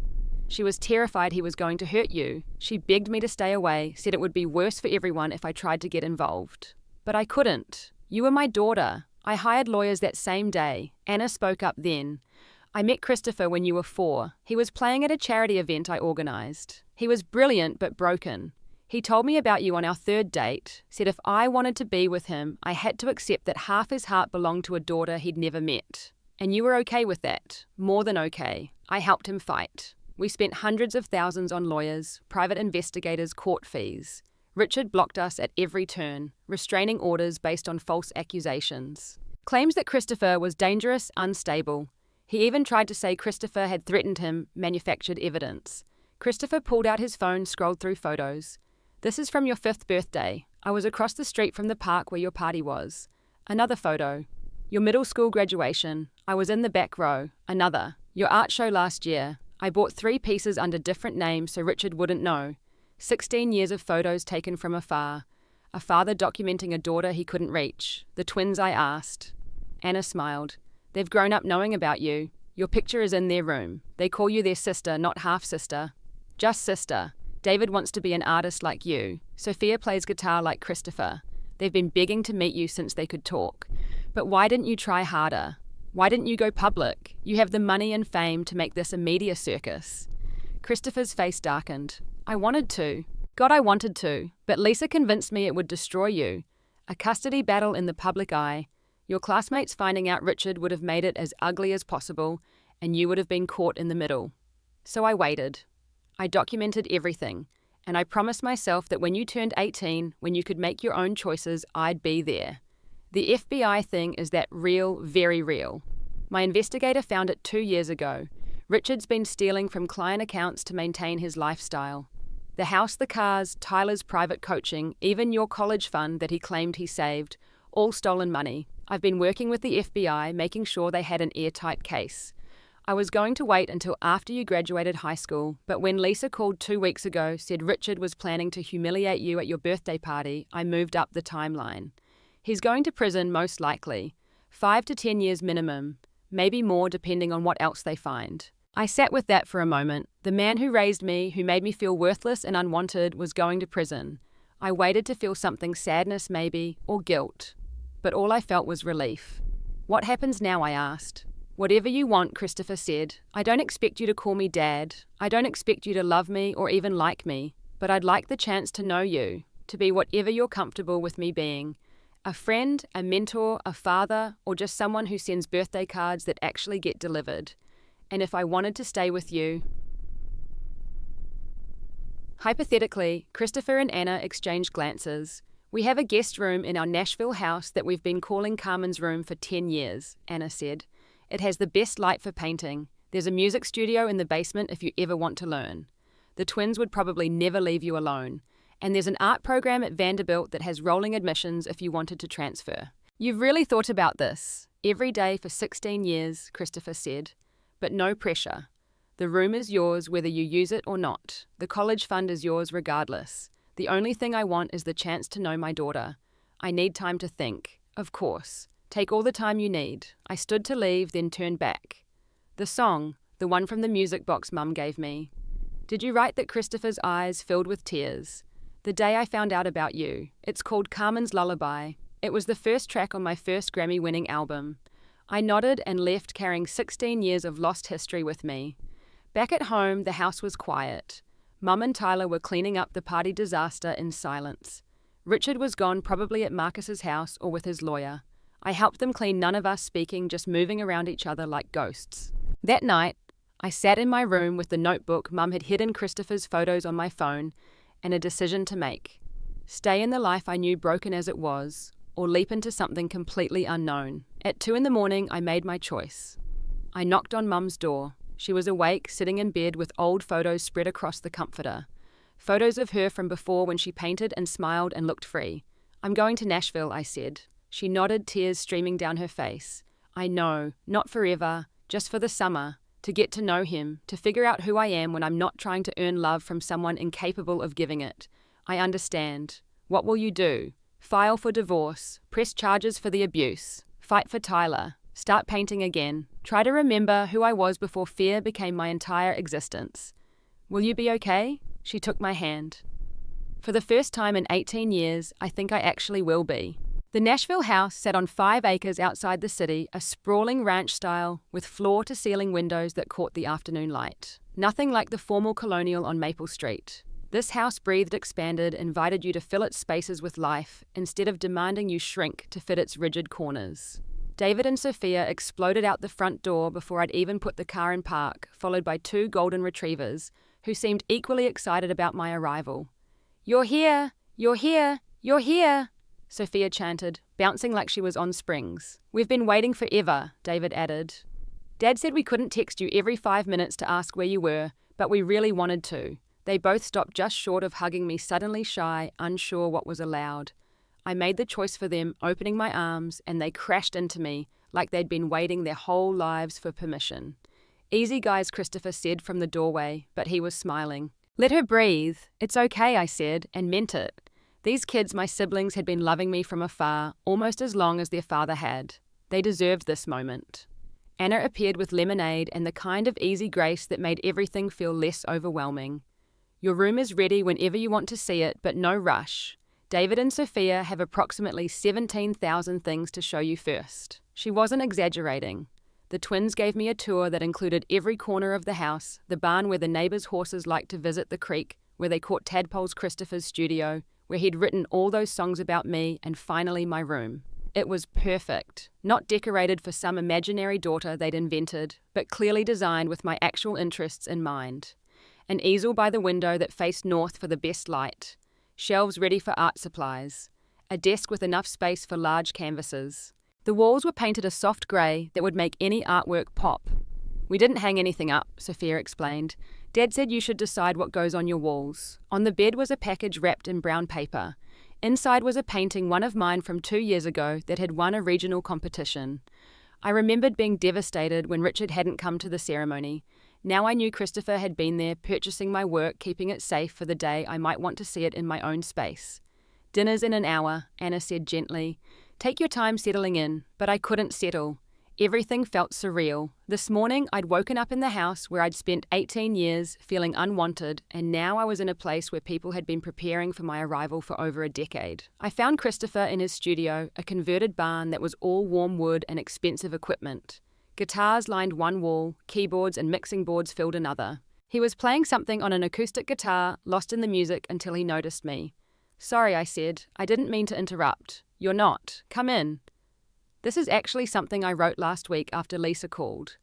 She was terrified he was going to hurt you. She begged me to stay away, said it would be worse for everyone if I tried to get involved. But I couldn't. You were my daughter. I hired lawyers that same day. Anna spoke up then. I met Christopher when you were 4. He was playing at a charity event I organised. He was brilliant but broken. He told me about you on our 3rd date, said if I wanted to be with him, I had to accept that half his heart belonged to a daughter he'd never met. And you were okay with that. More than okay. I helped him fight. We spent hundreds of thousands on lawyers, private investigators, court fees. Richard blocked us at every turn, restraining orders based on false accusations. Claims that Christopher was dangerous, unstable. He even tried to say Christopher had threatened him, manufactured evidence. Christopher pulled out his phone, scrolled through photos. This is from your 5th birthday. I was across the street from the park where your party was. Another photo. Your middle school graduation. I was in the back row. Another. Your art show last year. I bought 3 pieces under different names so Richard wouldn't know. 16 years of photos taken from afar. A father documenting a daughter he couldn't reach. The twins I asked. Anna smiled. They've grown up knowing about you. Your picture is in their room. They call you their sister, not half-sister. Just sister. David wants to be an artist like you. Sophia plays guitar like Christopher. They've been begging to meet you since they could talk. But why didn't you try harder? Why didn't you go public? You have the money and fame to make this a media circus. Christopher's face darkened. I wanted to. God, I wanted to. But Lisa convinced me it would destroy you. A custody battle in the public eye. Your classmates finding out Richard would have made it as ugly as possible, and you would have been caught in the middle. So I waited. I documented everything. and I promised myself that when you turned 18, when you could make your own choices, I'd be there. The FBI thing is that real, very real. My investigator found it 2 years ago. Richard's been stealing from client accounts to maintain his lifestyle. The house, the cars, Tyler's private coaching, even your college fund that he claimed he saved, all stolen money. I've been working with the FBI, making sure they had an airtight case. I was going to wait until after you graduated high school, but when Lisa called 2 weeks ago, said Richard was planning to humiliate you at your birthday party, I moved up the timeline. He's going to prison most likely. 5 to 10 years minimum, maybe more depending on what else they find. I sat with that for a moment. The man who raised me, who made me feel worthless and unwanted, was going to prison. I waited to feel something, sadness maybe, or guilt. But all I felt was relief. What happens now, I asked. Whatever you want, Christopher said. I don't expect you to call me Dad. I don't expect you to love me or even like me. But I'd like the chance to know you, to be whatever you're comfortable with me being. A friend, a mentor, a father, or just someone who sends birthday cards that actually get delivered. And if I wanted to stay with you. Hypothetically, Christopher and Anna exchanged glances. We have a guest room in our Nashville house that we've been calling Carmen's room for 10 years, Anna said. It has the best light for painting. There's a music studio in the basement if you ever want to learn. The twins would probably never leave you alone. And there's an art program at Vanderbilt that has rolling admissions if you wanted to transfer. You've really thought about this. Every day for 16 years, Christopher said. But no pressure. The room is yours whether you use it or not. The college fund is yours regardless. The only thing I want is the chance to know my daughter. I need time to think. Of course. Take all the time you need. I stood to leave, then turned back. The song, the one from the music box Mum gave me. Did you write that Christopher's eyes filled with tears? The day I found out about you. It's called Carmen's Lullaby. It was the first track on my first Grammy-winning album. I nodded and left carrying 16 years of lost history with me. Back at home, the house was quiet. Mum and Tyler were cleaning up the party disaster in silence. Richard was gone, probably at Marcus's house or with his lawyer. I helped them clean, none of us speaking, just moving around each other like ghosts. That night, I sat in my room with the notebook Mum had hidden Christopher's photos on my phone and a decision to make. Stay in the life I knew broken as it was, or leap into something completely unknown. At 2 a.m, I made my choice. I knocked on Mum's door. She was awake, sitting in bed with old photos spread across the comforter. Photos of her from before when she painted and smiled and looked free. I'm going to Nashville, I said. She nodded, tears streaming down her face. I know, not forever, just for the summer, to get to know him, to figure out who I am when I'm not trying to earn love from someone incapable of giving it. I understand. What will you do? File for divorce, press charges for the abuse, fight for Tyler, start painting again, try to remember who I was before fear became my entire existence. Will you be okay? She took my hand. For the first time in 18 years, I think I actually will be. The Nashville house sat on 5 acres outside the city, a sprawling ranch style with floor-to-ceiling windows that caught the afternoon light. Nothing like the formal colonial on Maple Street. This house breathed, expanded, invited you to fill its spaces with life, instead of demanding you shrink to fit its rigid corners. David and Sophia exploded out the front door before I'd even put the car in park, followed by 2 golden retrievers, who seemed equally excited about my arrival. "You're here! You're here! You're here!" Sophia chanted, bouncing like she was on springs. "We've been waiting forever," David added. "Dad said we couldn't text you every 5 minutes to ask where you were, but we really wanted to." They both stopped just short of hugging me, suddenly shy, unsure what was allowed. I made the choice for them, opening my arms, and they crashed into me like they'd been waiting their whole lives for permission. "Easy, guys," Christopher said from the doorway, but he was smiling. "Let her breathe. It's okay," I said, and meant it. These kids, my siblings, had been loving me from afar, almost as long as their father had. They deserved this moment. Anna appeared with lemonade and the kind of easy grace that made everything feel less overwhelming. "Your room is ready whenever you want to see it, but no rush. David and Sophia have approximately 17,000 things to show you first." She wasn't exaggerating. The twins gave me a tour that included every corner of the house, the barn where the neighbors' horses liked to visit, the creek where they caught tadpoles, Christopher's studio, where he'd written all those songs about me, and finally my room. It was perfect, not decorated for some imaginary daughter they'd invented, but clearly designed with my actual interests in mind. an easel by the window that faced north for the best light, shelves ready for art supplies, a desk with enough space for large canvases. The walls were painted a soft grey that would make any artwork pop. We didn't hang anything up, Sophia explained. Dad said you should decide what goes on your walls. On the bed was a package wrapped in brown paper. Inside was a painting, one of mine from 2 years ago, that had won a regional competition. I remembered being devastated when Richard hadn't come to the ceremony. Now I knew Christopher had been there, purchasing my work, keeping it safe for the day I might want to see it in my own space. Dinner's in an hour, Anna said gently. Take your time settling in, but I couldn't settle. Everything felt surreal. This morning, I'd woken up in the house where I'd spent 18 years feeling unwanted, and now I was in a place where people had been preparing for my arrival for over a decade. I found Christopher in his studio, a converted barn that was all warm wood and expensive equipment. Guitars lined one wall, keyboards and mixing boards filled another. He was playing something on an acoustic guitar, lost in the music until he noticed me. Sorry, I said. I didn't mean to interrupt. You're not. Come in. This is actually something I wrote last week after Lisa called.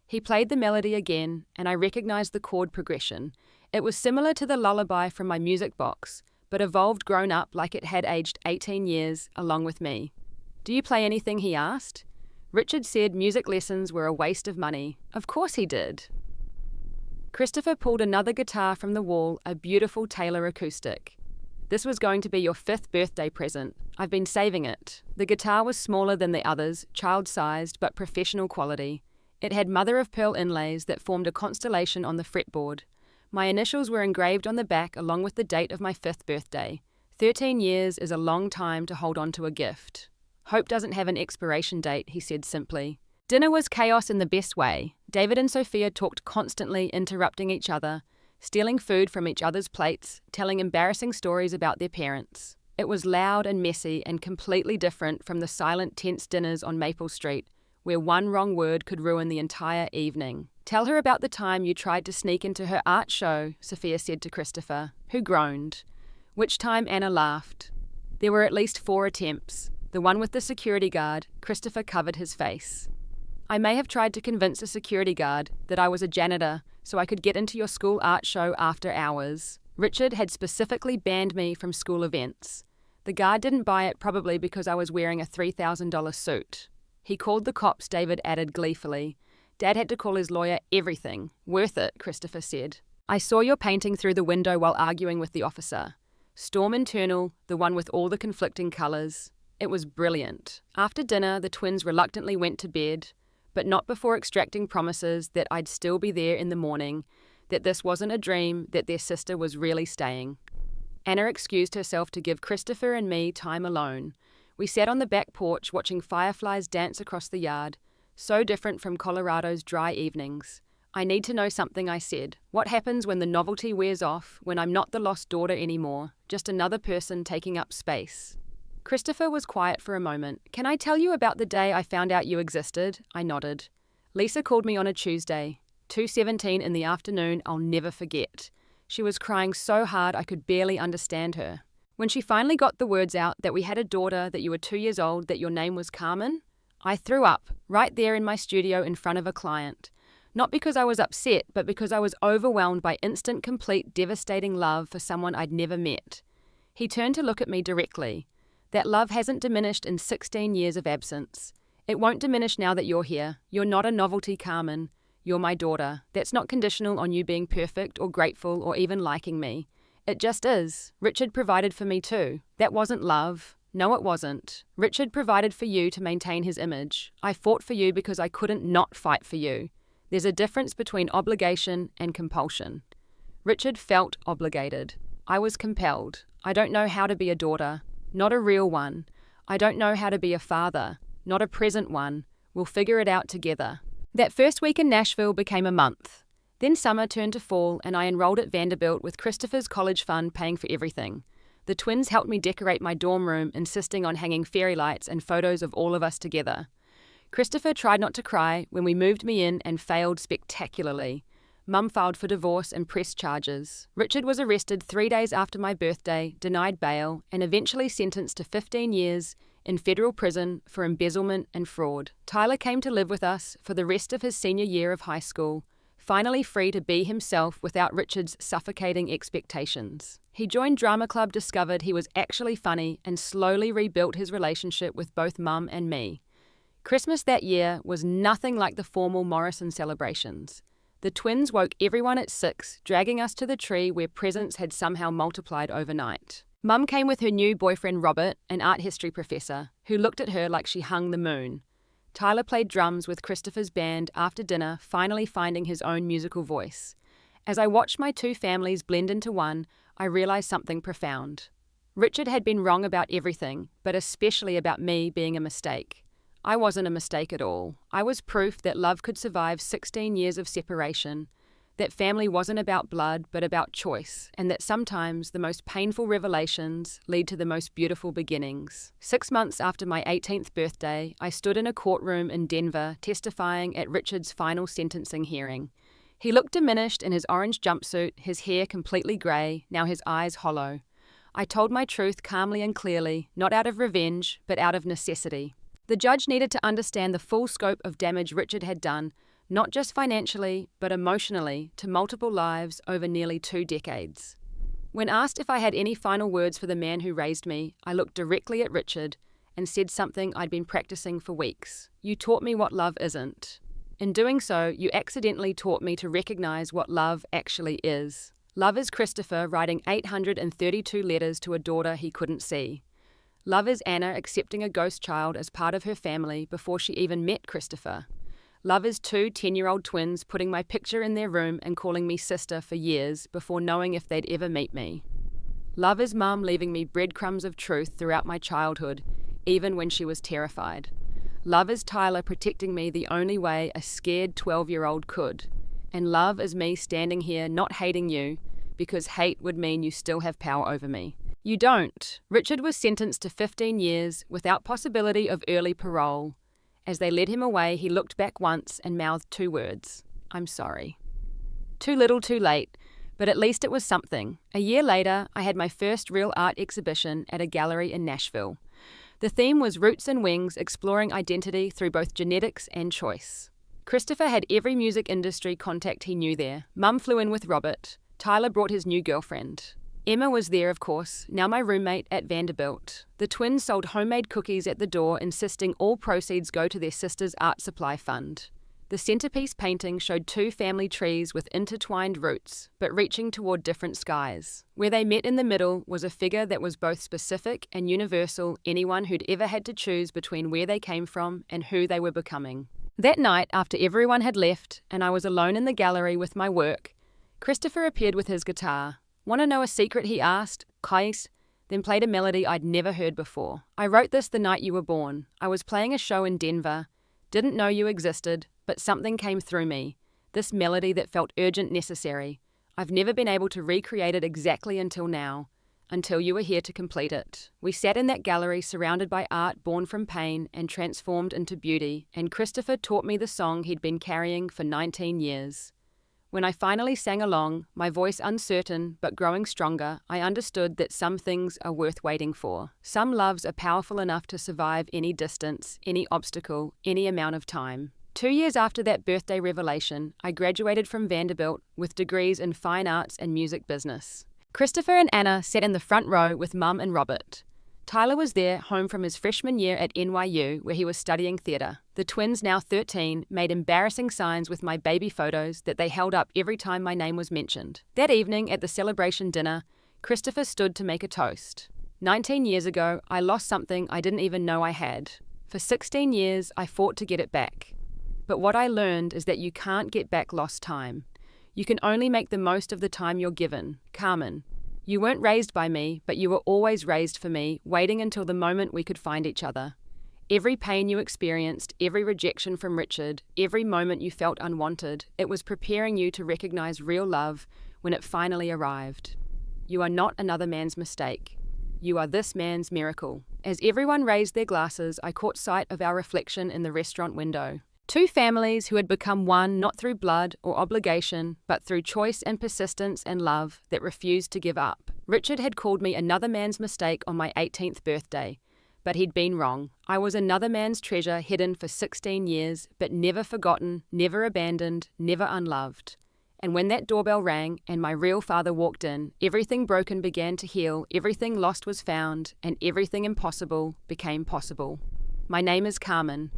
He played the melody again, and I recognized the chord progression. It was similar to the lullaby from my music box, but evolved grown up like it had aged 18 years along with me. Do you play anything? He asked. Richard said music lessons were a waste of money. Of course he did. Christopher pulled another guitar from the wall, a beautiful Taylor acoustic. This was going to be your 5th birthday present. I've been saving it. The guitar was smaller than the others, child-sized but professional quality. It had mother-of-pearl inlays that formed a constellation on the fretboard. My initials were engraved on the back along with the date of my 5th birthday. 13 years is a long time to hold on to a gift. Hope doesn't have an expiration date, he said simply. Dinner was chaos in the best way. David and Sophia talked constantly, interrupting each other, stealing food from each other's plates, telling embarrassing stories about their parents. It was loud and messy and completely different from the silent, tense dinners on Maple Street, where one wrong word could ruin the entire evening. Tell her about the time you tried to sneak into her art show, Sophia said to Christopher, who groaned. Which time Anna laughed. There were at least 4 attempts. The one with the security guard, Christopher covered his face. I may have tried to convince a security guard that I was a janitor so I could get into your school art show after hours. Richard had specifically banned me from school events. The guard didn't buy it, probably because I was wearing a $3,000 suit. He called the cops, David added gleefully. Dad had to call his lawyer everything. Worth it, Christopher said. I saw your painting through the window while arguing with the officer. Storm Internal, the one with all the conflicting colours. It was brilliant. After dinner, the twins reluctantly went to bed, but not before extracting promises that I'd still be there in the morning, that this wasn't a dream, that their sister was really staying. Anna excused herself to give Christopher and me time alone. We sat on the back porch watching fireflies dance across the yard, so different from Colorado's dry evenings. I need to know something, I said. What happens when the novelty wears off, when I'm not the lost daughter anymore, just another person taking up space? Christopher was quiet for a moment. Can I tell you about the day I found out you existed? I nodded. Lisa called me on a Tuesday, 2:17 in the afternoon. I'll never forget. She was crying so hard I could barely understand her. When she finally got the words out that we had a daughter, that you were 2 years old, that your name was Carmen, I threw up, right there in my studio in front of a client. Not because I was upset, but because I was overwhelmed by instant, complete, devastating love for someone I'd never met. He turned to look at me directly. That love hasn't diminished in 16 years of absence. It won't diminish now that you're here. You're not a novelty, Carmen. You're my daughter. That's not conditional on you being perfect or grateful or even liking me. It just is. Richard provided for me too. That wasn't love. No, it wasn't. Richard provided for you to maintain his image. I fought for you because I couldn't not fight for you. There's a difference between obligation and compulsion. Richard felt obligated. I was compelled. I don't know how to be a daughter. Not a real one. I don't know how to be a father. Not a present one. We'll figure it out together. That first week in Nashville became a month. Then summer turned to fall and I enrolled at Vanderbilt with Christopher's college fund paying for everything. The twins helped me decorate my dorm room, insisting on hanging fairy lights and photos of all of us together. Christopher tried not to cry when we moved me in and failed spectacularly. Mum filed for divorce and pressed charges. Richard was arrested 3 days after my birthday, denied bail, and eventually sentenced to 15 years in federal prison for embezzlement and fraud. Tyler came to live with us for the rest of his senior year of high school, finally free to be himself without Richard's suffocating expectations. He joined drama club, discovered he was actually funny, and slowly rebuilt his relationship with both Mum and me. Christmas that year was nothing like the formal Morrison celebrations. The twins woke everyone at 6, dragging us to the tree where presents had somehow multiplied overnight. Mum came with her new boyfriend Robert, an art history professor, who looked at her like she hung the moon. Tyler played drums with Christopher's band after dinner, finally finding his own musical voice. As I watched my two families blend into one, I realized something profound. Richard had been wrong about everything, but especially about me being a mistake. I wasn't a mistake at all. I was proof that love could survive 16 years of separation, that family wasn't about blood but about choice, and that sometimes the most painful revelations lead to the most beautiful beginnings. 6 months after my 18th birthday, I stood in a courtroom in Denver testifying at Richard's final sentencing hearing. He looked diminished in his orange jumpsuit, his hair completely grey, now his eyes hollow. I told my truth calmly and clearly, not out of revenge, but out of necessity. The judge needed to understand the full scope of damage Richard had done, not just financially, but emotionally, to multiple lives over nearly 2 decades. When asked if I had any final words for the man who raised me, I looked directly at Richard and said something I'd been practicing for weeks. You taught me what love isn't. In doing so, you accidentally taught me to recognize what love actually is. Love is Christopher writing 832 letters to a daughter he couldn't see. Love is Anna accepting a ghost child as part of her family before she even met Christopher. Love is 2 10-year-old twins putting my picture in their room and calling me sister for years before knowing if they'd ever meet me. Love is Mum leaving me breadcrumbs of truth throughout my childhood, even when she was terrified. Love is Tyler protecting me the only way a scared 12-year-old could. And love is me standing here not hating you, because hate would mean you still have power over me. You don't. Richard was sentenced to 15 years without possibility of early parole. As they led him away, he looked back once and mouthed 2 words. I'm sorry. Too little, too late, but at least it was something. A year later, I had my first real art exhibition at a gallery in Nashville. The theme was Roots and Wings, exploring identity through both genetics and choice. Christopher had every music industry contact he knew there. Mum flew in with Robert. Tyler brought his new girlfriend. Emma was there, of course, now my roommate at Vanderbilt. The twins sold homemade cookies at the door, insisting all proceeds go to their sister's art supply fund. The centerpiece painting showed 2 family trees with intertwined roots, but reaching toward different skies. Where they met in the middle was a figure that was both specific and universal, anyone who'd ever had to choose between where they came from and who they were becoming. That night, after everyone had left and I was alone in the gallery with my work, Christopher appeared with his guitar. Want to know a secret, he asked, Kais, then played a melody I'd never heard before. I wrote this the night you were born. I was playing a show in Denver. Didn't know you existed, but something came through me. This melody that felt urgent, necessary. I've never been able to recreate it exactly until now, until you were here to complete it. We sat in that gallery surrounded by art born from pain and transformed into beauty, and Christopher taught me the song he'd been carrying for 19 years. When I finally sang along, my voice uncertain but growing stronger, I understood that some things are worth waiting for. Some loves are powerful enough to survive any distance, any obstacle, any amount of time. 2 years after that birthday revelation, I graduated from Vanderbilt with degrees in fine arts and music business. Christopher and Anna sat in the front row with Mum and Robert. Tyler was there, home from his freshman year at NYU, where he was studying theatre. The twins, now 13, made embarrassing signs with my baby photos that they held up every time my name was mentioned. That evening, at the celebration dinner, Christopher stood to make a toast. 19 years ago, I lost something I didn't even know I had. For 16 years, I fought to get it back. But what I learned is that you can't get back lost time. You can only make the most of the time you're given. Carmen. You weren't raised by me, but you were always raised for me, waiting until the moment we could find each other. Every pain you experienced, every rejection from Richard, every moment you felt unwanted, it was preparing you to recognize real love when it finally arrived. You are not another man's mistake. You are this man's miracle. As everyone raised their glasses, I caught sight of our reflection in the restaurant window. 2 families who had become one not through blood or obligation, but through choice and persistence and love that refused to give up. Richard had called me another man's mistake on my 18th birthday, but he'd been wrong. I was another man's treasure hidden for 16 years, but never forgotten, never abandoned, never unloved. And when that doorbell rang and my real father walked in, everything broken began to heal, everything lost was found, and everything impossible became possible. My name is Carmen.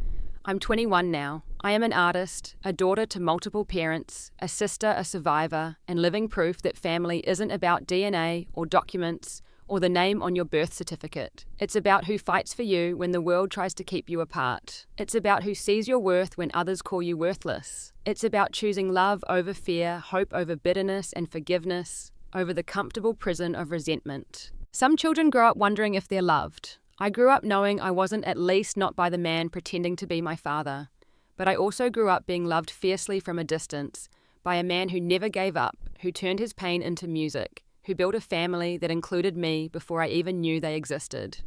I'm 21 now. I am an artist, a daughter to multiple parents, a sister, a survivor, and living proof that family isn't about DNA or documents or the name on your birth certificate. It's about who fights for you when the world tries to keep you apart. It's about who sees your worth when others call you worthless. It's about choosing love over fear, hope over bitterness, and forgiveness over the comfortable prison of resentment. Some children grow up wondering if they're loved. I grew up knowing I wasn't, at least not by the man pretending to be my father. But I also grew up being loved fiercely from a distance by a man who never gave up, who turned his pain into music, who built a family that included me before I even knew they existed.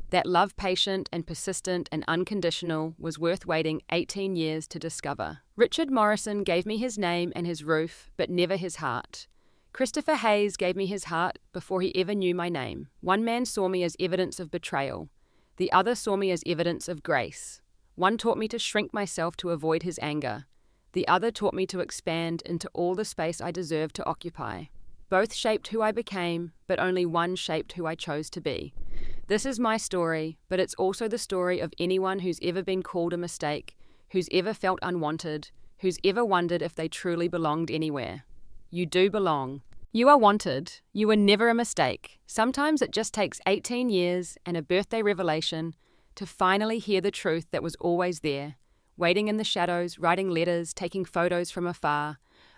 That love, patient and persistent and unconditional, was worth waiting 18 years to discover. Richard Morrison gave me his name and his roof, but never his heart. Christopher Hayes gave me his heart before he ever knew my name. One man saw me as evidence of betrayal. The other saw me as evidence of grace. One taught me to shrink myself to avoid his anger. The other taught me to expand into all the space I deserved to occupy. Both shaped who I became, but only one shaped who I chose to be. This is my story, but it's also the story of anyone who's ever been called a mistake, who's ever felt unwanted, who's ever wondered if they truly belonged anywhere. You do belong. You are wanted. You were never a mistake. Sometimes it just takes 18 years and a birthday revelation to finally hear the truth that was always there, waiting in the shadows, writing letters, taking photos from afar,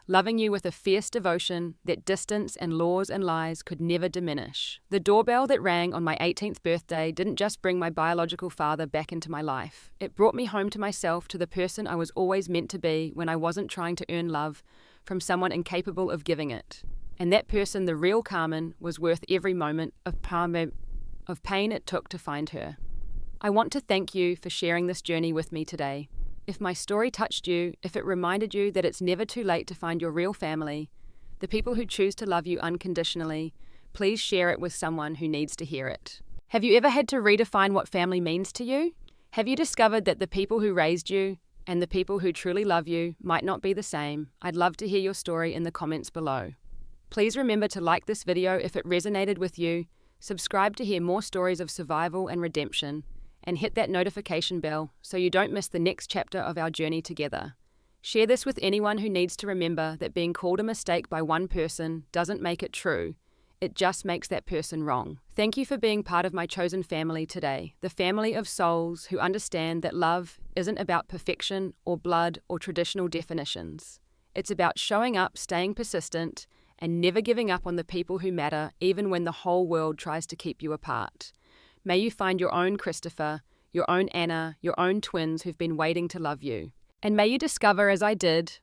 loving you with a fierce devotion that distance and laws and lies could never diminish. The doorbell that rang on my 18th birthday didn't just bring my biological father back into my life. It brought me home to myself, to the person I was always meant to be when I wasn't trying to earn love from someone incapable of giving it. And that person, the real Carmen, was worth every moment of pain it took to find her. I want to thank you for sharing this journey with me today. If my story touched you, if it reminded you that it's never too late to find your real family, the people who choose to love you unconditionally, please share it with someone who needs to hear it. Have you ever had to redefine what family means to you? Have you discovered that the people who raised you and the people who truly love you might not be the same? I'd love to hear your story in the comments below. Please remember to like this video if it resonated with you, subscribe to hear more stories of survival and redemption, and hit that notification bell so you don't miss the next chapter of our journey together. Share this with anyone who needs to remember that being called a mistake by one person doesn't make it true. It just makes that person wrong. Thank you for being part of my chosen family today, the family of souls who understand that love isn't about perfection or blood or traditional definitions. It's about showing up, staying persistent, and never giving up on the people who matter, even when the whole world tries to keep you apart. May you find your own Christopher, your own Anna, your own twins who've been waiting to love you. And may you discover, as I did,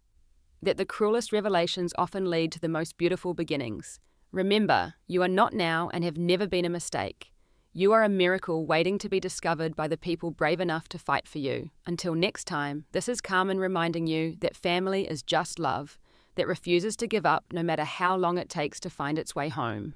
that the cruelest revelations often lead to the most beautiful beginnings. Remember, you are not now and have never been a mistake. You are a miracle waiting to be discovered by the people brave enough to fight for you. Until next time, this is Carmen reminding you that family is just love that refuses to give up no matter how long it takes to find its way home.